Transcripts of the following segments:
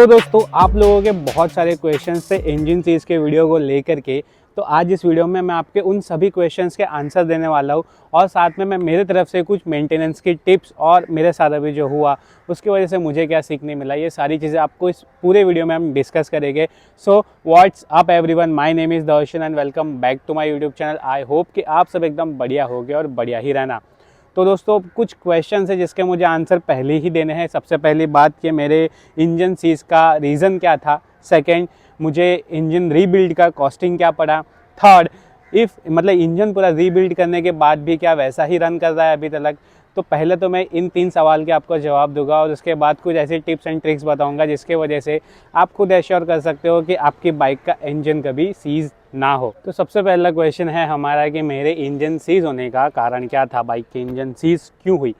तो दोस्तों आप लोगों के बहुत सारे क्वेश्चंस थे इंजन सीज के वीडियो को लेकर के। तो आज इस वीडियो में मैं आपके उन सभी क्वेश्चंस के आंसर देने वाला हूँ और साथ में मैं मेरे तरफ से कुछ मेंटेनेंस की टिप्स और मेरे साथ अभी जो हुआ उसकी वजह से मुझे क्या सीखने मिला, ये सारी चीज़ें आपको इस पूरे वीडियो में हम डिस्कस करेंगे। So what's up everyone, my name is Darshan and welcome back to my YouTube channel. I hope कि आप सब एकदम बढ़िया होगे और बढ़िया ही रहना। तो दोस्तों कुछ क्वेश्चन है जिसके मुझे आंसर पहले ही देने हैं। सबसे पहली बात कि मेरे इंजन सीज का रीज़न क्या था। सेकंड, मुझे इंजन रीबिल्ड का कॉस्टिंग क्या पड़ा। थर्ड, मतलब इंजन पूरा रीबिल्ड करने के बाद भी क्या वैसा ही रन कर रहा है अभी तक। तो पहले तो मैं इन 3 सवाल के आपको जवाब दूंगा और उसके बाद कुछ ऐसी टिप्स एंड ट्रिक्स बताऊंगा जिसके वजह से आप खुद एश्योर कर सकते हो कि आपकी बाइक का इंजन कभी सीज ना हो। तो सबसे पहला क्वेश्चन है हमारा कि मेरे इंजन सीज होने का कारण क्या था, बाइक की इंजन सीज क्यों हुई।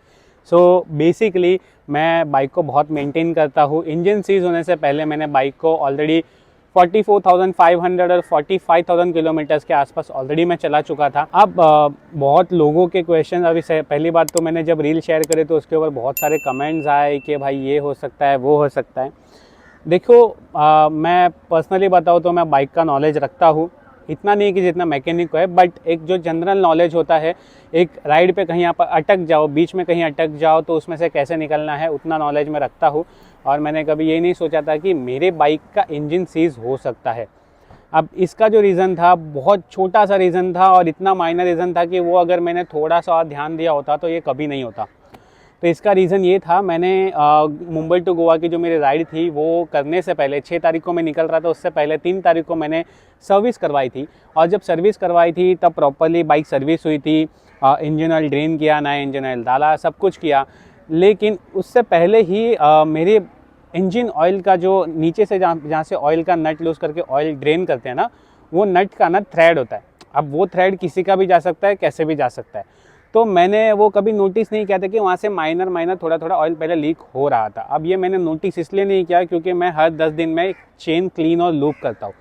सो बेसिकली मैं बाइक को बहुत मेंटेन करता हूँ। इंजन सीज होने से पहले मैंने बाइक को ऑलरेडी 44,500 और 45,000 किलोमीटर्स के आसपास ऑलरेडी मैं चला चुका था। अब बहुत लोगों के क्वेश्चन, अभी पहली बात तो मैंने जब रील शेयर करे तो उसके ऊपर बहुत सारे कमेंट्स आए कि भाई ये हो सकता है वो हो सकता है। देखो मैं पर्सनली बताऊँ तो मैं बाइक का नॉलेज रखता हूँ, इतना नहीं कि जितना मैकेनिक को है, बट एक जो जनरल नॉलेज होता है, एक राइड पे कहीं आप अटक जाओ, बीच में कहीं अटक जाओ तो उसमें से कैसे निकलना है उतना नॉलेज मैं रखता हूँ। और मैंने कभी ये नहीं सोचा था कि मेरे बाइक का इंजन सीज हो सकता है। अब इसका जो रीज़न था बहुत छोटा सा रीज़न था और इतना माइनर रीज़न था कि वो अगर मैंने थोड़ा सा ध्यान दिया होता तो ये कभी नहीं होता। तो इसका रीज़न ये था, मैंने मुंबई टू गोवा की जो मेरी राइड थी वो करने से पहले 6 तारीख को मैं निकल रहा था, उससे पहले 3 तारीख को मैंने सर्विस करवाई थी। और जब सर्विस करवाई थी तब प्रॉपरली बाइक सर्विस हुई थी, इंजन ऑयल ड्रेन किया, नया इंजन ऑयल डाला, सब कुछ किया। लेकिन उससे पहले ही मेरे इंजन ऑयल का जो नीचे से जहाँ से ऑयल का नट लूज़ करके ऑयल ड्रेन करते हैं ना, वो नट का ना थ्रेड होता है। अब वो थ्रेड किसी का भी जा सकता है, कैसे भी जा सकता है। तो मैंने वो कभी नोटिस नहीं किया था कि वहाँ से माइनर थोड़ा थोड़ा ऑयल पहले लीक हो रहा था। अब ये मैंने नोटिस इसलिए नहीं किया क्योंकि मैं हर 10 दिन में चेन क्लीन और लूप करता हूँ।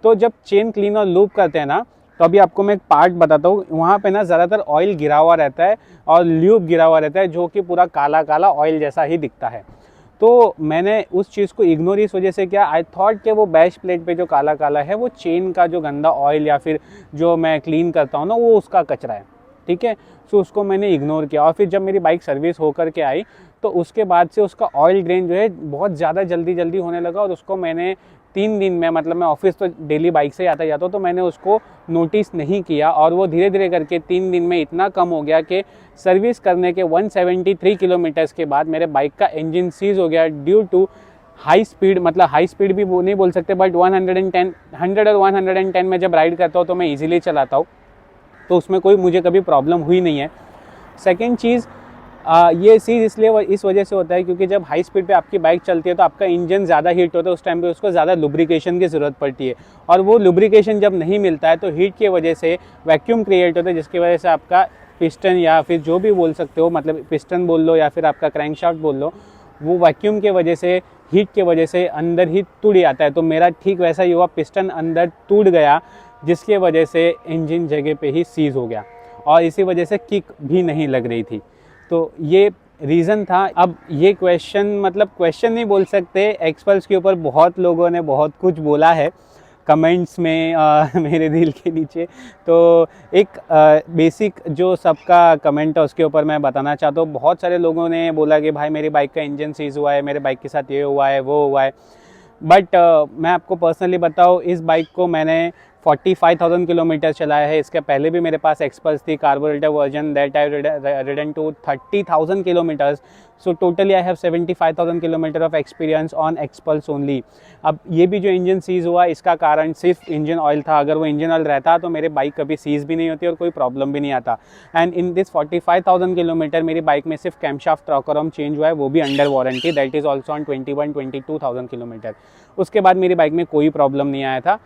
तो जब चेन क्लीन और लूप करते हैं ना, तो अभी आपको मैं एक पार्ट बताता हूँ, वहाँ पे ना ज़्यादातर ऑयल गिरा हुआ रहता है और ल्यूब गिरा हुआ रहता है जो कि पूरा काला काला ऑयल जैसा ही दिखता है। तो मैंने उस चीज़ को इग्नोर इस वजह से किया, आई थॉट कि वो बैश प्लेट पे जो काला काला है वो चेन का जो गंदा ऑयल या फिर जो मैं क्लीन करता हूँ ना वो उसका कचरा है, ठीक है। सो उसको मैंने इग्नोर किया। और फिर जब मेरी बाइक सर्विस होकर के आई तो उसके बाद से उसका ऑयल ड्रेन जो है बहुत ज़्यादा जल्दी होने लगा और उसको मैंने 3 दिन में, मतलब मैं ऑफिस तो डेली बाइक से आता जाता हूँ, तो मैंने उसको नोटिस नहीं किया और वो धीरे धीरे करके 3 दिन में इतना कम हो गया कि सर्विस करने के 173 किलोमीटर्स के बाद मेरे बाइक का इंजन सीज हो गया ड्यू टू हाई स्पीड। मतलब हाई स्पीड भी वो नहीं बोल सकते, बट 100 और 110 में जब राइड करता हूँ तो मैं ईजिली चलाता हूँ, तो उसमें कोई मुझे कभी प्रॉब्लम हुई नहीं है। सेकेंड चीज़, ये चीज़ इसलिए इस वजह से होता है क्योंकि जब हाई स्पीड पे आपकी बाइक चलती है तो आपका इंजन ज़्यादा हीट होता है, उस टाइम पे उसको ज़्यादा लुब्रिकेशन की ज़रूरत पड़ती है। और वो लुब्रिकेशन जब नहीं मिलता है तो हीट की वजह से वैक्यूम क्रिएट होता है, जिसकी वजह से आपका पिस्टन या फिर जो भी बोल सकते हो, मतलब पिस्टन बोल लो या फिर आपका क्रैंकशाफ्ट बोल लो, वो वैक्यूम के वजह से, हीट के वजह से अंदर ही टूट जाता है। तो मेरा ठीक वैसा ही हुआ, पिस्टन अंदर टूट गया जिसके वजह से इंजन जगह पे ही सीज हो गया और इसी वजह से किक भी नहीं लग रही थी। तो ये रीज़न था। अब ये क्वेश्चन, मतलब क्वेश्चन नहीं बोल सकते, एक्सपल्स के ऊपर बहुत लोगों ने बहुत कुछ बोला है कमेंट्स में मेरे दिल के नीचे। तो एक बेसिक जो सबका कमेंट है उसके ऊपर मैं बताना चाहता हूँ। बहुत सारे लोगों ने बोला कि भाई मेरी बाइक का इंजन सीज हुआ है, मेरे बाइक के साथ ये हुआ है वो हुआ है। बट मैं आपको पर्सनली बताऊँ, इस बाइक को मैंने 45,000 किलोमीटर चलाया है। इसके पहले भी मेरे पास एक्सपल्स थी, carburettor version, that I ridden to 30,000 kilometres. So totally I have 75,000 kilometre of experience on Xpulse only. अब ये भी जो इंजन सीज हुआ इसका कारण सिर्फ इंजन ऑयल था। अगर वो इंजन ऑयल रहता तो मेरे बाइक कभी सीज भी नहीं होती और कोई प्रॉब्लम भी नहीं आता। एंड इन दिस 45,000 किलोमीटर मेरी बाइक में सिर्फ कैमशाफ्ट ट्रॉकरम चेंज हुआ है, वो भी under warranty, that is also on 22,000 kilometre. उसके बाद मेरी बाइक में कोई प्रॉब्लम नहीं आया था।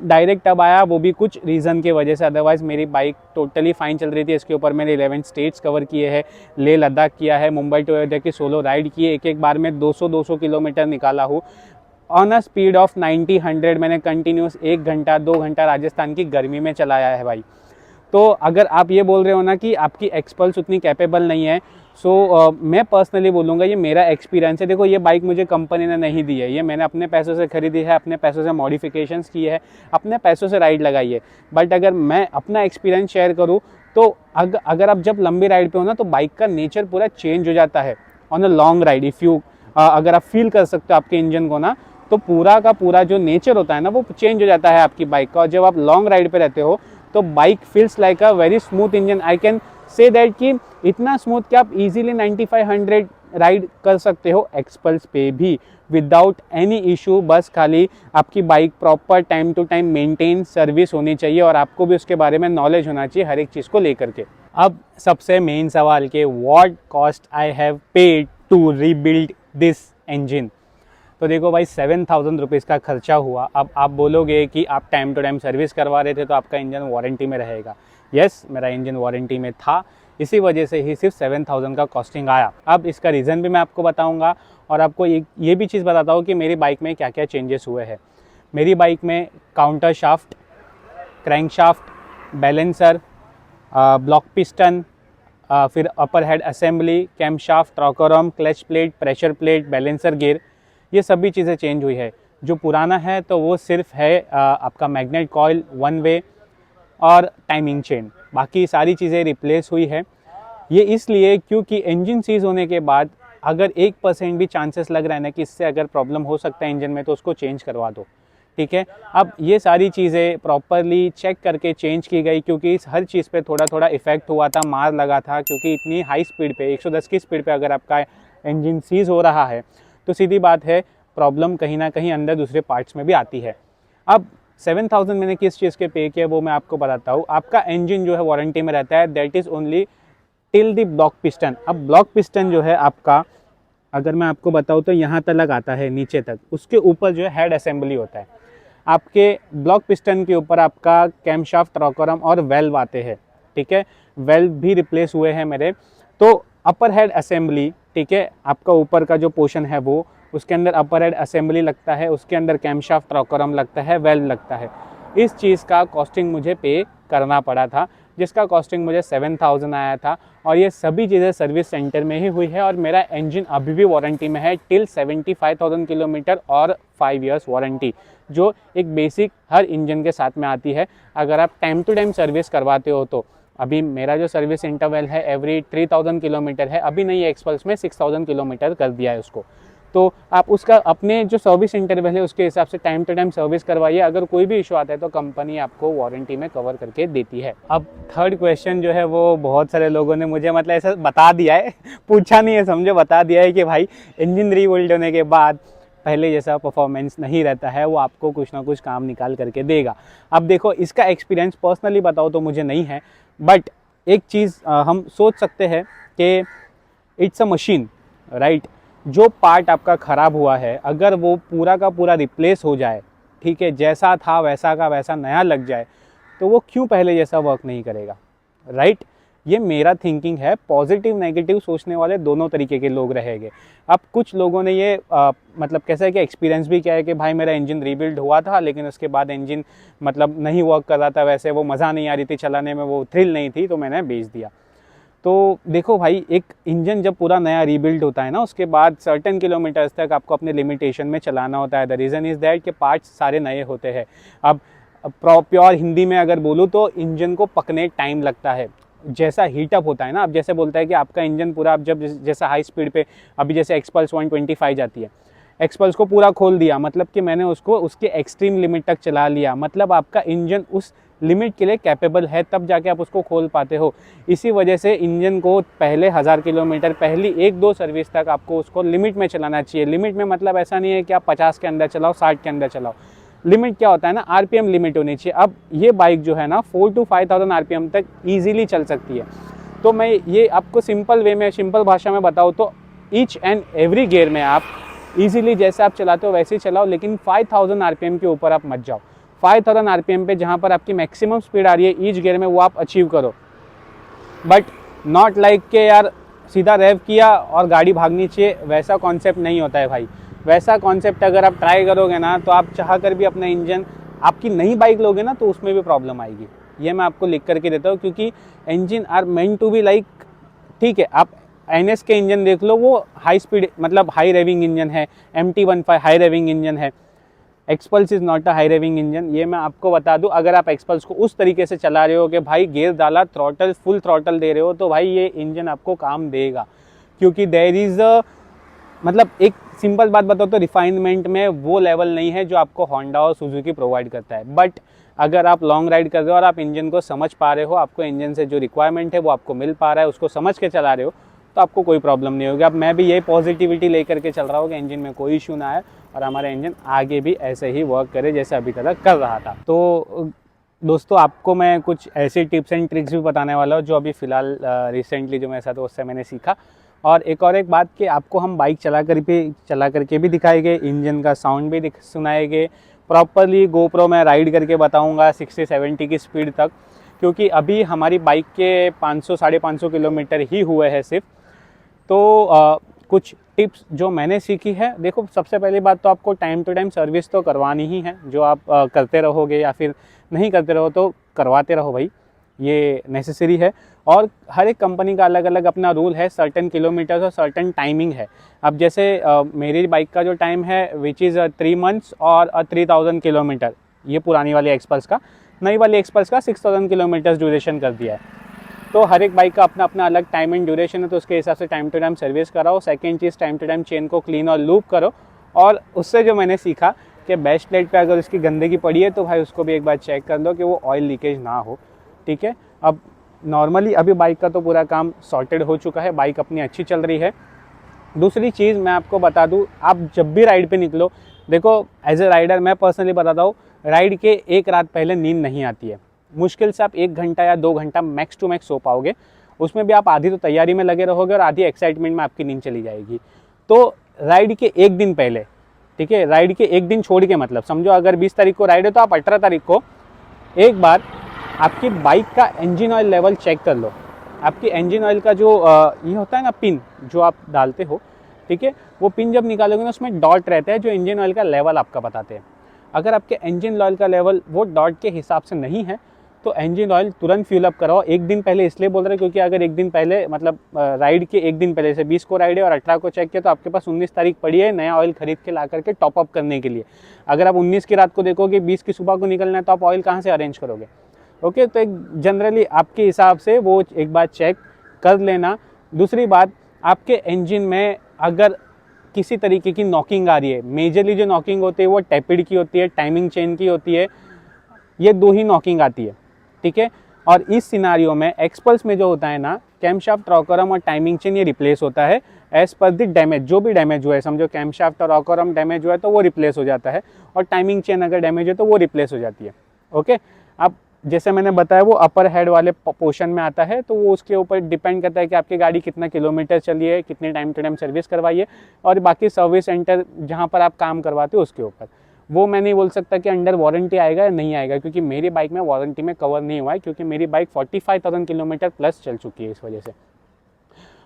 डायरेक्ट अब आया, वो भी कुछ रीज़न की वजह से, अदरवाइज़ मेरी बाइक टोटली फाइन चल रही थी। इसके ऊपर मैंने 11 स्टेट्स कवर किए हैं, लेह लद्दाख किया है, मुंबई टू अयोध्या की सोलो राइड की है, एक बार में 200 किलोमीटर निकाला हूँ ऑन अ स्पीड ऑफ 90-100। मैंने कंटिन्यूस 1 घंटा 2 घंटा राजस्थान की गर्मी में चलाया है भाई। तो अगर आप ये बोल रहे हो ना कि आपकी एक्सपल्स उतनी कैपेबल नहीं है, सो मैं पर्सनली बोलूँगा, ये मेरा एक्सपीरियंस है। देखो ये बाइक मुझे कंपनी ने नहीं दी है, ये मैंने अपने पैसों से खरीदी है, अपने पैसों से मॉडिफिकेशंस की है, अपने पैसों से राइड लगाई है। बट अगर मैं अपना एक्सपीरियंस शेयर करूँ तो अगर आप जब लंबी राइड पे हो ना, तो बाइक का नेचर पूरा चेंज हो जाता है on a long ride. If you अगर आप फील कर सकते हो आपके इंजन को ना, तो पूरा का पूरा जो नेचर होता है ना वो चेंज हो जाता है आपकी बाइक का। और जब आप लॉन्ग राइड पे रहते हो तो bike feels like a very smooth engine. I can say that कि इतना स्मूथ कि आप इजीली 9500 राइड कर सकते हो एक्सपल्स पे भी विदाउट एनी इशू। बस खाली आपकी bike proper time to time maintain service होनी चाहिए और आपको भी उसके बारे में नॉलेज होना चाहिए हर एक चीज़ को लेकर के। अब सबसे मेन सवाल के what cost I have paid to rebuild this engine. तो देखो भाई 7000 रुपीज़ का खर्चा हुआ। अब आप बोलोगे कि आप टाइम टू टाइम सर्विस करवा रहे थे तो आपका इंजन वारंटी में रहेगा। यस, मेरा इंजन वारंटी में था, इसी वजह से ही सिर्फ 7000 का कॉस्टिंग आया। अब इसका रीज़न भी मैं आपको बताऊंगा और आपको ये भी चीज़ बताता हूँ कि मेरी बाइक में क्या क्या चेंजेस हुए हैं। मेरी बाइक में counter shaft, crank shaft, balancer, block piston, फिर upper head assembly, cam shaft, rocker arm, clutch plate, pressure plate, balancer gear, ये सभी चीज़ें चेंज हुई है। जो पुराना है तो वो सिर्फ है आपका मैग्नेट कॉइल, वन वे और टाइमिंग चेन, बाकी सारी चीज़ें रिप्लेस हुई है। ये इसलिए क्योंकि इंजन सीज होने के बाद अगर 1% भी चांसेस लग रहा है ना कि इससे अगर प्रॉब्लम हो सकता है इंजन में, तो उसको चेंज करवा दो, ठीक है। अब ये सारी चीज़ें प्रॉपरली चेक करके चेंज की गई, क्योंकि इस हर चीज़ पे थोड़ा थोड़ा इफेक्ट हुआ था, मार लगा था। क्योंकि इतनी हाई स्पीड पे 110 की स्पीड पे अगर आपका इंजन सीज हो रहा है तो सीधी बात है प्रॉब्लम कहीं ना कहीं अंदर दूसरे पार्ट्स में भी आती है। अब 7000 मैंने किस चीज़ के पे किया वो मैं आपको बताता हूँ। आपका इंजन जो है वारंटी में रहता है, that is only till the block piston. अब ब्लॉक पिस्टन जो है आपका, अगर मैं आपको बताऊँ तो यहाँ तक आता है नीचे तक, उसके ऊपर जो है हेड असेंबली होता है। आपके ब्लॉक पिस्टन के ऊपर आपका कैमशाफ्ट, रॉकर आर्म और वेल्व आते हैं, ठीक है। वेल्व भी रिप्लेस हुए हैं मेरे। तो अपर हेड असेंबली, ठीक है, आपका ऊपर का जो पोर्शन है वो, उसके अंदर अपर हेड असेंबली लगता है, उसके अंदर कैमशाफ्ट, रॉकर आर्म लगता है, वेल्व लगता है। इस चीज़ का कॉस्टिंग मुझे पे करना पड़ा था, जिसका कॉस्टिंग मुझे 7000 आया था। और ये सभी चीज़ें सर्विस सेंटर में ही हुई है और मेरा इंजन अभी भी वारंटी में है टिल 75,000 किलोमीटर और 5 इयर्स वारंटी, जो एक बेसिक हर इंजन के साथ में आती है अगर आप टाइम टू टाइम सर्विस करवाते हो तो। अभी मेरा जो सर्विस इंटरवल है एवरी 3000 किलोमीटर है, अभी नहीं एक्सपल्स में 6000 किलोमीटर कर दिया है उसको। तो आप उसका अपने जो सर्विस इंटरवल है उसके हिसाब से टाइम टू टाइम सर्विस करवाइए। अगर कोई भी इशू आता है तो कंपनी आपको वारंटी में कवर करके देती है। अब थर्ड क्वेश्चन जो है वो बहुत सारे लोगों ने मुझे मतलब ऐसा बता दिया है, पूछा नहीं है समझो, बता दिया है कि भाई इंजन रीबिल्ड होने के बाद पहले जैसा परफॉर्मेंस नहीं रहता है, वो आपको कुछ ना कुछ काम निकाल करके देगा। अब देखो इसका एक्सपीरियंस पर्सनली बताओ तो मुझे नहीं है, बट एक चीज़ हम सोच सकते हैं कि इट्स अ मशीन, राइट। जो पार्ट आपका ख़राब हुआ है अगर वो पूरा का पूरा रिप्लेस हो जाए, ठीक है, जैसा था वैसा का वैसा नया लग जाए, तो वो क्यों पहले जैसा वर्क नहीं करेगा, राइट। ये मेरा थिंकिंग है। पॉजिटिव नेगेटिव सोचने वाले दोनों तरीके के लोग रहेंगे। अब कुछ लोगों ने ये मतलब कैसा है कि एक्सपीरियंस भी क्या है कि भाई मेरा इंजन रीबिल्ड हुआ था लेकिन उसके बाद इंजन मतलब नहीं वर्क कर रहा था, वैसे वो मज़ा नहीं आ रही थी चलाने में, वो थ्रिल नहीं थी, तो मैंने बेच दिया। तो देखो भाई, एक इंजन जब पूरा नया रीबिल्ड होता है ना, उसके बाद सर्टेन किलोमीटर्स तक आपको अपने लिमिटेशन में चलाना होता है। द रीज़न इज़ दैट कि पार्ट्स सारे नए होते हैं। अब प्योर हिंदी में अगर बोलूँ तो इंजन को पकने टाइम लगता है। जैसा हीटअप होता है ना, अब जैसे बोलता है कि आपका इंजन पूरा, अब जब जैसा हाई स्पीड पे अभी जैसे एक्सपल्स 125 जाती है, एक्सपल्स को पूरा खोल दिया मतलब कि मैंने उसको उसके एक्सट्रीम लिमिट तक चला लिया, मतलब आपका इंजन उस लिमिट के लिए कैपेबल है, तब जाके आप उसको खोल पाते हो। इसी वजह से इंजन को पहले 1000 किलोमीटर पहली 1-2 सर्विस तक आपको उसको लिमिट में चलाना चाहिए। लिमिट में मतलब ऐसा नहीं है कि आप 50 के अंदर चलाओ, 60 के अंदर चलाओ। लिमिट क्या होता है ना, आरपीएम लिमिट होनी चाहिए। अब ये बाइक जो है ना 4 to 5000 आरपीएम तक ईजिली चल सकती है। तो मैं ये आपको सिंपल वे में, सिंपल भाषा में बताऊँ तो ईच एंड एवरी गियर में आप ईजिली जैसे आप चलाते हो वैसे ही चलाओ, लेकिन 5000 आरपीएम के ऊपर आप मत जाओ। 5000 आरपीएम पे जहाँ पर आपकी मैक्सिमम स्पीड आ रही है ईच गियर में, वो आप अचीव करो। बट नॉट लाइक के यार सीधा रेव किया और गाड़ी भागनी चाहिए, वैसा कॉन्सेप्ट नहीं होता है भाई। वैसा कॉन्सेप्ट अगर आप ट्राई करोगे ना तो आप चाह कर भी अपना इंजन, आपकी नई बाइक लोगे ना तो उसमें भी प्रॉब्लम आएगी। ये मैं आपको लिख करके देता हूँ, क्योंकि engine are meant to be like, ठीक है, आप NS के इंजन देख लो, वो हाई स्पीड मतलब हाई रेविंग इंजन है, MT-15 हाई रेविंग इंजन है। Xpulse is not a high revving engine, ये मैं आपको बता दूं। अगर आप एक्सपल्स को उस तरीके से चला रहे हो कि भाई गियर डाला, थ्रॉटल फुल थ्रॉटल दे रहे हो, तो भाई ये इंजन आपको काम देगा, क्योंकि देयर इज़ मतलब एक सिंपल बात बताओ तो रिफाइनमेंट में वो लेवल नहीं है जो आपको होंडा और सुजुकी प्रोवाइड करता है। बट अगर आप लॉन्ग राइड कर रहे हो और आप इंजन को समझ पा रहे हो, आपको इंजन से जो रिक्वायरमेंट है वो आपको मिल पा रहा है, उसको समझ के चला रहे हो, तो आपको कोई प्रॉब्लम नहीं होगी। अब मैं भी यही पॉजिटिविटी लेकर के चल रहा हूँ कि इंजन में कोई इशू ना आए और हमारा इंजन आगे भी ऐसे ही वर्क करे जैसे अभी तक कर रहा था। तो दोस्तों, आपको मैं कुछ ऐसी टिप्स एंड ट्रिक्स भी बताने वाला हूँ जो अभी फ़िलहाल रिसेंटली जो मेरे साथ है उससे मैंने सीखा। और एक बात कि आपको हम बाइक चला करके भी दिखाएंगे, इंजन का साउंड भी सुनाएंगे, प्रॉपरली गोप्रो में राइड करके बताऊंगा 60-70 की स्पीड तक, क्योंकि अभी हमारी बाइक के 500-550 किलोमीटर ही हुए हैं सिर्फ। तो कुछ टिप्स जो मैंने सीखी है, देखो सबसे पहली बात तो आपको टाइम टू टाइम सर्विस तो करवानी ही है, जो आप करते रहोगे या फिर नहीं करते रहो तो करवाते रहो भाई, ये नेसेसरी है। और हर एक कंपनी का अलग अलग अपना रूल है, सर्टेन किलोमीटर्स और सर्टेन टाइमिंग है। अब जैसे मेरी बाइक का जो टाइम है विच इज़ 3 मंथ्स और 3000 किलोमीटर, ये पुरानी वाली एक्सपल्स का, नई वाली एक्सपल्स का 6000 किलोमीटर्स ड्यूरेशन कर दिया है। तो हर एक बाइक का अपना अपना अलग टाइम एंड ड्यूरेशन है, तो उसके हिसाब से टाइम टू टाइम सर्विस कराओ। सेकंड चीज़, टाइम टू टाइम चेन को क्लीन और लूप करो। और उससे जो मैंने सीखा कि बेस्ट प्लेट पे अगर उसकी गंदगी पड़ी है तो भाई उसको भी एक बार चेक कर लो कि वो ऑयल लीकेज ना हो, ठीक है। अब नॉर्मली अभी बाइक का तो पूरा काम सॉर्टेड हो चुका है, बाइक अपनी अच्छी चल रही है। दूसरी चीज़ मैं आपको बता दूँ, आप जब भी राइड पे निकलो, देखो एज ए राइडर मैं पर्सनली बताता हूँ, राइड के एक रात पहले नींद नहीं आती है। मुश्किल से आप 1 घंटा या 2 घंटा मैक्स टू मैक्स सो पाओगे, उसमें भी आप आधी तो तैयारी में लगे रहोगे और आधी एक्साइटमेंट में आपकी नींद चली जाएगी। तो राइड के एक दिन पहले, ठीक है, राइड के एक दिन छोड़ के, मतलब समझो अगर 20 तारीख को राइड है तो आप 18 तारीख को एक बार आपकी बाइक का इंजन ऑयल लेवल चेक कर लो। आपकी इंजन ऑयल का जो ये होता है ना पिन जो आप डालते हो, ठीक है, वो पिन जब निकालोगे ना उसमें डॉट रहता है जो इंजन ऑयल का लेवल आपका बताते हैं। अगर आपके इंजन ऑयल का लेवल वो डॉट के हिसाब से नहीं है तो इंजन ऑयल तुरंत फ्यूल अप कराओ। एक दिन पहले इसलिए बोल रहे हैं क्योंकि अगर एक दिन पहले मतलब राइड के एक दिन पहले से 20 को राइड है और 18 को चेक किया तो आपके पास 19 तारीख पड़ी है नया ऑयल खरीद के ला करके टॉप अप करने के लिए। अगर आप 19 की रात को देखोगे 20 की सुबह को निकलना है तो आप ऑयल कहाँ से अरेंज करोगे? ओके, तो एक जनरली आपके हिसाब से वो एक बार चेक कर लेना। दूसरी बात, आपके इंजन में अगर किसी तरीके की नॉकिंग आ रही है, मेजरली जो नॉकिंग होती है वो टैपिड की होती है, टाइमिंग चेन की होती है, ये 2 ही नॉकिंग आती है, ठीक है। और इस सिनारियो में एक्सपल्स में जो होता है ना, कैमशाफ्ट, रॉकरम और टाइमिंग चेन ये रिप्लेस होता है एज पर द डैमेज, जो भी डैमेज हुआ है। समझो कैमशाफ्ट और रॉकरम डैमेज हुआ है तो वो रिप्लेस हो जाता है, और टाइमिंग चेन अगर डैमेज है तो वो रिप्लेस हो जाती है। ओके, अब जैसे मैंने बताया वो अपर हेड वाले पोर्शन में आता है, तो वो उसके ऊपर डिपेंड करता है कि आपकी गाड़ी कितना किलोमीटर चली है, कितने टाइम टू टाइम सर्विस करवाई है, और बाकी सर्विस सेंटर जहाँ पर आप काम करवाते हो उसके ऊपर। वो मैं नहीं बोल सकता कि अंडर वारंटी आएगा या नहीं आएगा, क्योंकि मेरी बाइक में वारंटी में कवर नहीं हुआ है, क्योंकि मेरी बाइक 45,000 किलोमीटर प्लस चल चुकी है इस वजह से।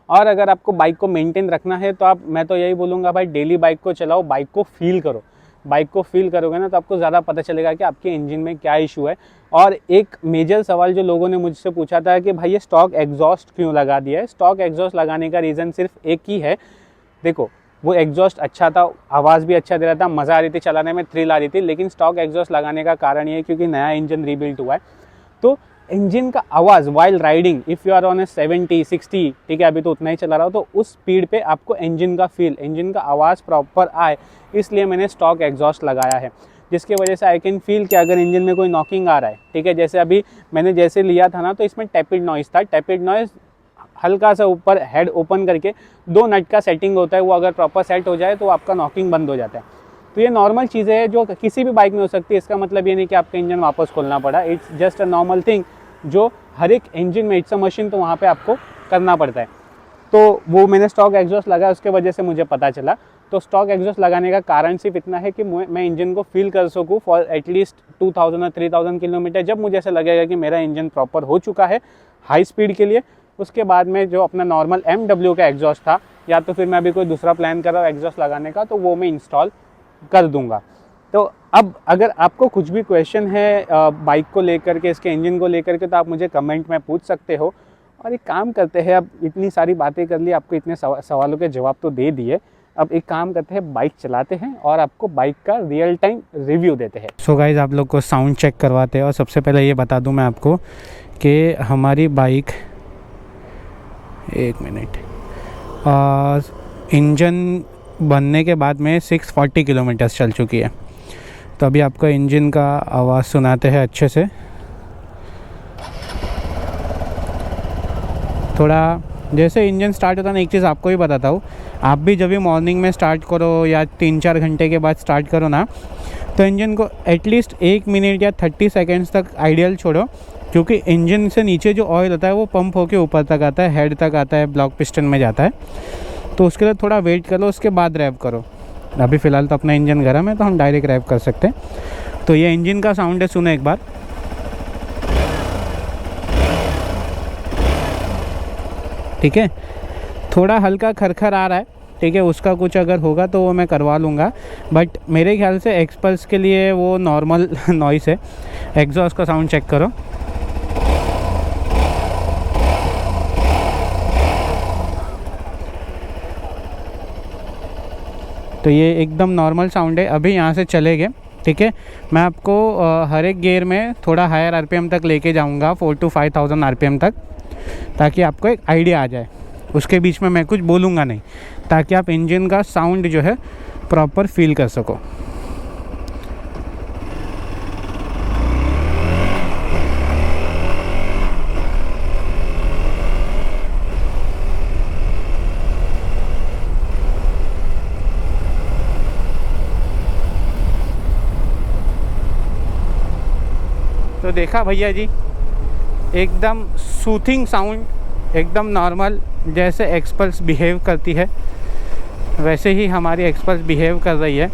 और अगर आपको बाइक को मेंटेन रखना है तो मैं तो यही बोलूँगा भाई, डेली बाइक को चलाओ, बाइक को फील करो। बाइक को फील करोगे ना तो आपको ज़्यादा पता चलेगा कि आपके इंजन में क्या इशू है। और एक मेजर सवाल जो लोगों ने मुझसे पूछा था कि भाई ये स्टॉक एग्जॉस्ट क्यों लगा दिया है? स्टॉक एग्जॉस्ट लगाने का रीज़न सिर्फ एक ही है। देखो, वो एग्जॉस्ट अच्छा था, आवाज़ भी अच्छा दे रहा था, मज़ा आ रही थी चलाने में, थ्रिल आ रही थी, लेकिन स्टॉक एग्जॉस्ट लगाने का कारण ये है क्योंकि नया इंजन रीबिल्ट हुआ है। तो इंजन का आवाज़ while riding, if you are on a 70-60, ठीक है, अभी तो उतना ही चला रहा हो, तो उस स्पीड पे आपको इंजन का फील, इंजन का आवाज़ प्रॉपर आए, इसलिए मैंने स्टॉक एग्जॉस्ट लगाया है, जिसकी वजह से आई कैन फील कि अगर इंजन में कोई नॉकिंग आ रहा है, ठीक है, जैसे अभी मैंने जैसे लिया था ना तो इसमें टैपिड नॉइज़ था। टैपिड नॉइज़ हल्का सा ऊपर हेड ओपन करके 2 नट का सेटिंग होता है, वो अगर प्रॉपर सेट हो जाए तो आपका नॉकिंग बंद हो जाता है। तो ये नॉर्मल चीज़ें हैं जो किसी भी बाइक में हो सकती है, इसका मतलब ये नहीं कि आपका इंजन वापस खोलना पड़ा, it's just a normal thing जो हर एक इंजन में, इट्स अ मशीन, तो वहाँ पे आपको करना पड़ता है। तो वो मैंने स्टॉक एग्जॉस्ट लगाया, उसके वजह से मुझे पता चला। तो स्टॉक एग्जॉस्ट लगाने का कारण सिर्फ इतना है कि मैं इंजन को फील कर सकूँ फॉर एटलीस्ट 2000 और 3000 किलोमीटर, जब मुझे ऐसा लगेगा कि मेरा इंजन प्रॉपर हो चुका है हाई स्पीड के लिए। उसके बाद में जो अपना नॉर्मल MW का एग्जॉस्ट था, या तो फिर मैं अभी कोई दूसरा प्लान कर रहा हूँ एग्जॉस्ट लगाने का, तो वो मैं इंस्टॉल कर दूंगा। तो अब अगर आपको कुछ भी क्वेश्चन है बाइक को लेकर के, इसके इंजन को लेकर के, तो आप मुझे कमेंट में पूछ सकते हो। और एक काम करते हैं, अब इतनी सारी बातें कर ली, आपको इतने सवालों के जवाब तो दे दिए, अब एक काम करते हैं, बाइक चलाते हैं और आपको बाइक का रियल टाइम रिव्यू देते हैं। सो गाइज, आप लोग को साउंड चेक करवाते हैं। और सबसे पहले ये बता दूं मैं आपको कि हमारी बाइक, एक मिनट, इंजन बनने के बाद में 640 किलोमीटर्स चल चुकी है। तो अभी आपको इंजन का आवाज़ सुनाते हैं अच्छे से। थोड़ा जैसे इंजन स्टार्ट होता है ना, एक चीज़ आपको भी बताता हूँ, आप भी जब भी मॉर्निंग में स्टार्ट करो या 3-4 घंटे के बाद स्टार्ट करो ना, तो इंजन को एटलीस्ट 1 मिनट या 30 सेकेंड्स तक आइडियल छोड़ो, क्योंकि इंजन से नीचे जो ऑयल होता है वो पंप होके ऊपर तक आता है, हेड तक आता है, ब्लॉक पिस्टन में जाता है। तो उसके लिए थोड़ा वेट करो, उसके बाद रैप करो। अभी फ़िलहाल तो अपना इंजन गर्म है तो हम डायरेक्ट रैप कर सकते हैं। तो ये इंजन का साउंड है, सुनो एक बार। ठीक है, थोड़ा हल्का खरखर आ रहा है, ठीक है, उसका कुछ अगर होगा तो वो मैं करवा लूँगा, बट मेरे ख्याल से एक्सपल्स के लिए वो नॉर्मल नॉइस है। एग्जॉस्ट का साउंड चेक करो। तो ये एकदम नॉर्मल साउंड है। अभी यहाँ से चले गए, ठीक है। मैं आपको हर एक गियर में थोड़ा हायर आरपीएम तक लेके जाऊँगा, 4,000 to 5,000 आरपीएम तक, ताकि आपको एक आइडिया आ जाए। उसके बीच में मैं कुछ बोलूँगा नहीं, ताकि आप इंजन का साउंड जो है प्रॉपर फील कर सको। तो देखा भैया जी, एकदम सूथिंग साउंड, एकदम नॉर्मल, जैसे एक्सपल्स बिहेव करती है वैसे ही हमारी एक्सपल्स बिहेव कर रही है।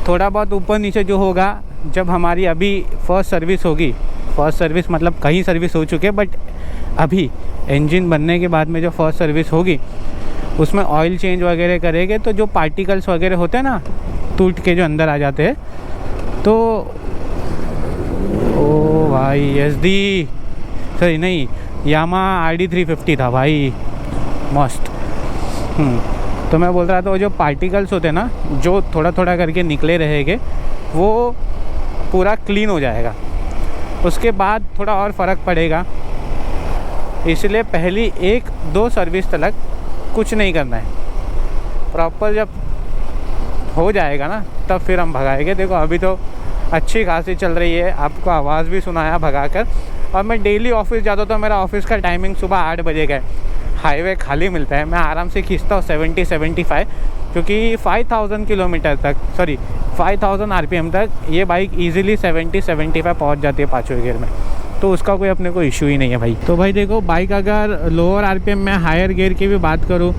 थोड़ा बहुत ऊपर नीचे जो होगा, जब हमारी अभी फर्स्ट सर्विस होगी, फर्स्ट सर्विस मतलब कहीं सर्विस हो चुके, बट अभी इंजन बनने के बाद में जो फर्स्ट सर्विस होगी उसमें ऑयल चेंज वगैरह करेंगे, तो जो पार्टिकल्स वगैरह होते हैं ना, टूट के जो अंदर आ जाते हैं, तो ओ भाई एसडी, सही नहीं, यामाहा RD 350 था भाई, मस्त। तो मैं बोल रहा था, वो जो पार्टिकल्स होते हैं ना, जो थोड़ा थोड़ा करके निकले रहेंगे, वो पूरा क्लीन हो जाएगा, उसके बाद थोड़ा और फ़र्क पड़ेगा। इसलिए पहली 1-2 सर्विस तक कुछ नहीं करना है, प्रॉपर जब हो जाएगा ना तब फिर हम भगाएंगे। देखो अभी तो अच्छी खासी चल रही है, आपको आवाज़ भी सुनाया भगा कर। और मैं डेली ऑफिस जाता हूँ, तो मेरा ऑफिस का टाइमिंग सुबह 8 बजे का है, हाईवे खाली मिलता है, मैं आराम से खींचता हूँ 70-75, क्योंकि 5,000 किलोमीटर तक, सॉरी 5,000 आरपीएम तक ये बाइक इजीली 70-75 पहुँच जाती है पाँचवें गियर में, तो उसका कोई अपने को इशू ही नहीं है भाई। तो भाई देखो, बाइक अगर लोअर आरपीएम में हायर गियर की भी बात करूँ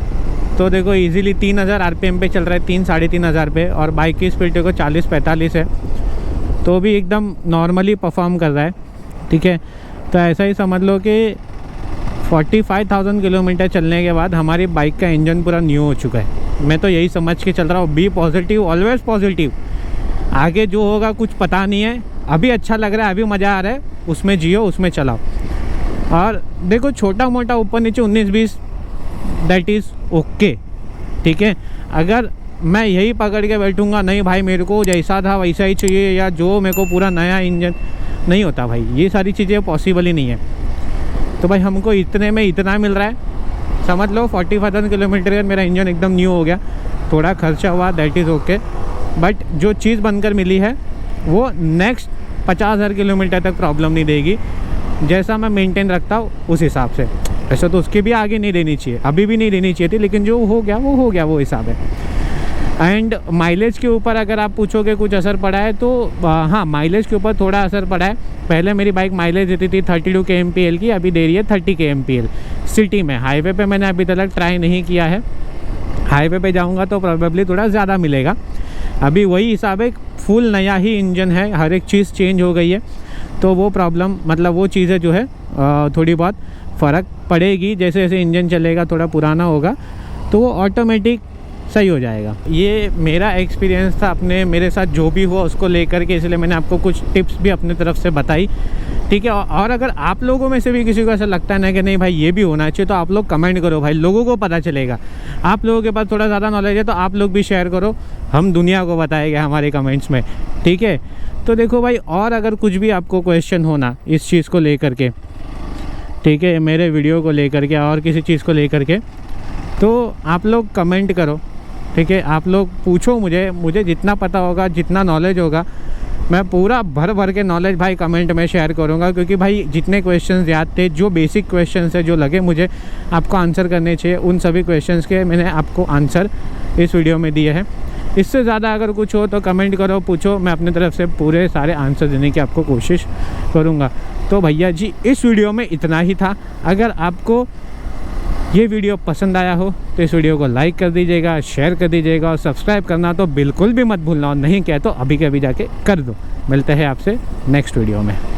तो देखो इजीली 3,000 आरपीएम पे चल रहा है, 3-3,500 पे, और बाइक की स्पीड देखो 40-45 है, तो भी एकदम नॉर्मली परफॉर्म कर रहा है, ठीक है। तो ऐसा ही समझ लो कि 45,000 किलोमीटर चलने के बाद हमारी बाइक का इंजन पूरा न्यू हो चुका है। मैं तो यही समझ के चल रहा हूँ, बी पॉजिटिव, ऑलवेज पॉजिटिव। आगे जो होगा कुछ पता नहीं है, अभी अच्छा लग रहा है, अभी मज़ा आ रहा है, उसमें जियो, उसमें चलाओ। और देखो छोटा मोटा ऊपर नीचे 19-20 दैट इज़ ओके, ठीक है। अगर मैं यही पकड़ के बैठूंगा, नहीं भाई मेरे को जैसा था वैसा ही चाहिए, या जो मेरे को पूरा नया इंजन, नहीं होता भाई, ये सारी चीज़ें पॉसिबल ही नहीं है। तो भाई हमको इतने में इतना मिल रहा है, समझ लो 45,000 किलोमीटर का मेरा इंजन एकदम न्यू हो गया, थोड़ा खर्चा हुआ दैट इज़ ओके, बट जो चीज़ बनकर मिली है वो नेक्स्ट 50,000 किलोमीटर तक प्रॉब्लम नहीं देगी, जैसा मैं मेंटेन रखता हूँ उस हिसाब से। ऐसा तो उसके भी आगे नहीं देनी चाहिए, अभी भी नहीं देनी चाहिए थी, लेकिन जो हो गया वो हो गया, वो हिसाब है। एंड माइलेज के ऊपर अगर आप पूछोगे कुछ असर पड़ा है तो हाँ, माइलेज के ऊपर थोड़ा असर पड़ा है। पहले मेरी बाइक माइलेज देती थी 32 kmpl की, अभी दे रही है 30 kmpl सिटी में। हाईवे पे मैंने अभी तक ट्राई नहीं किया है, हाईवे पे जाऊंगा तो प्रोबेबली थोड़ा ज़्यादा मिलेगा। अभी वही हिसाब है, फुल नया ही इंजन है, हर एक चीज़ चेंज हो गई है, तो वो प्रॉब्लम मतलब वो चीज़ें जो है थोड़ी बहुत फ़र्क पड़ेगी। जैसे जैसे इंजन चलेगा, थोड़ा पुराना होगा, तो वो ऑटोमेटिक सही हो जाएगा। ये मेरा एक्सपीरियंस था अपने, मेरे साथ जो भी हुआ उसको लेकर के, इसलिए मैंने आपको कुछ टिप्स भी अपनी तरफ से बताई, ठीक है। और अगर आप लोगों में से भी किसी को ऐसा लगता है ना कि नहीं भाई ये भी होना चाहिए, तो आप लोग कमेंट करो भाई, लोगों को पता चलेगा। आप लोगों के पास थोड़ा ज़्यादा नॉलेज है तो आप लोग भी शेयर करो, हम दुनिया को बताएंगे हमारे कमेंट्स में, ठीक है। तो देखो भाई, और अगर कुछ भी आपको क्वेश्चन होना इस चीज़ को लेकर के, ठीक है, मेरे वीडियो को लेकर के और किसी चीज़ को लेकर के, तो आप लोग कमेंट करो, ठीक है। आप लोग पूछो मुझे जितना पता होगा, जितना नॉलेज होगा, मैं पूरा भर के नॉलेज भाई कमेंट में शेयर करूंगा। क्योंकि भाई जितने क्वेश्चंस याद थे, जो बेसिक क्वेश्चंस है, जो लगे मुझे आपको आंसर करने चाहिए, उन सभी क्वेश्चंस के मैंने आपको आंसर इस वीडियो में दिए हैं। इससे ज़्यादा अगर कुछ हो तो कमेंट करो, पूछो, मैं अपनी तरफ से पूरे सारे आंसर देने की आपको कोशिश करूँगा। तो भैया जी, इस वीडियो में इतना ही था। अगर आपको ये वीडियो पसंद आया हो तो इस वीडियो को लाइक कर दीजिएगा, शेयर कर दीजिएगा, और सब्सक्राइब करना तो बिल्कुल भी मत भूलना, और नहीं किया तो अभी के अभी जाके कर दो। मिलते हैं आपसे नेक्स्ट वीडियो में।